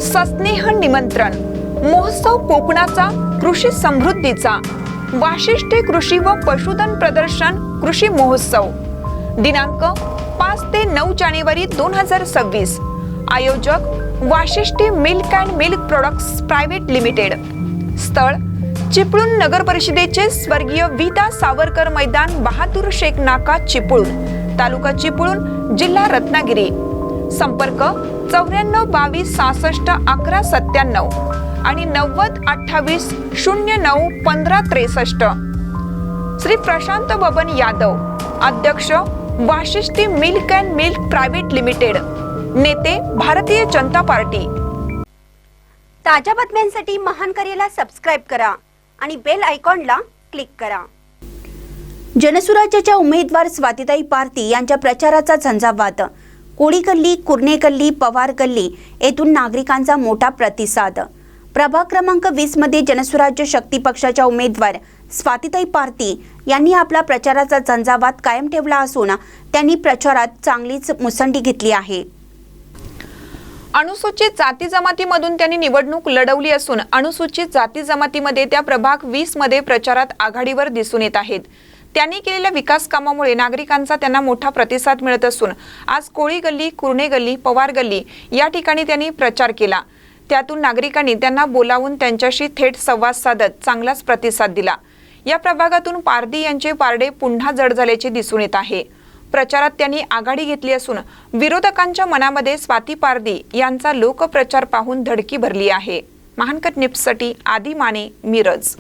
सस्नेह निमंत्रण महोत्सव कोकणाचा कृषी समृद्धीचा वाशिष्ठी कृषी व पशुधन प्रदर्शन कृषी महोत्सव दिनांक 5 ते 9 जानेवारी 2026 आयोजक Vashishthi milk and milk products private limited स्थळ चिपळूण नगर परिषदेचे स्वर्गीय विदा सावरकर मैदान बहादूर शेख नाका चिपळूण तालुका चिपळूण जिल्हा रत्नागिरी संपर्क 94 22 66 11 97 आणि 90 28 09 15 63 श्री प्रशांत बबन यादव अध्यक्ष Vashishthi milk and milk private limited नेते भारतीय जनता पार्टी। ताज्या बातम्यांसाठी महान करेला सबस्क्राइब करा आणि बेल आयकॉनला क्लिक करा। जनसुराज्याच्या उमेदवार स्वातीताई पारधी यांच्या प्रचाराचा झंझावात कोळी गल्ली, कुर्णे गल्ली, पवार गल्ली येथून नागरिकांचा मोठा प्रतिसाद। प्रभाग क्रमांक 20 मध्ये जनसुराज्य शक्ती पक्षाच्या उमेदवार स्वातीताई पारधी यांनी आपला प्रचाराचा झंझावात कायम ठेवला असून त्यांनी प्रचारात चांगलीच मुसंडी घेतली आहे। अनुसूचित जाती जमातीमधून त्यांनी निवडणूक लढवली असून अनुसूचित जाती जमातीमध्ये त्या प्रभाग 20 मध्ये प्रचारात आघाडीवर दिसून येत आहेत। त्यांनी केलेल्या विकास कामामुळे नागरिकांचा त्यांना मोठा प्रतिसाद मिळत असून आज कोळी गल्ली, कुर्णे गल्ली, पवार गल्ली या ठिकाणी त्यांनी प्रचार केला। त्यातून नागरिकांनी त्यांना बोलावून त्यांच्याशी थेट संवाद साधत चांगलाच प्रतिसाद दिला। या प्रभागातून पारधी यांचे पारडे पुन्हा जड झाल्याचे दिसून येत आहे। प्रचारात त्यांनी आघाडी घेतली असून विरोधकांच्या मनामध्ये स्वाती पारधी यांचा लोकप्रचार पाहून धडकी भरली आहे। महानकट न्यूजसाठी आदी माने, मिरज।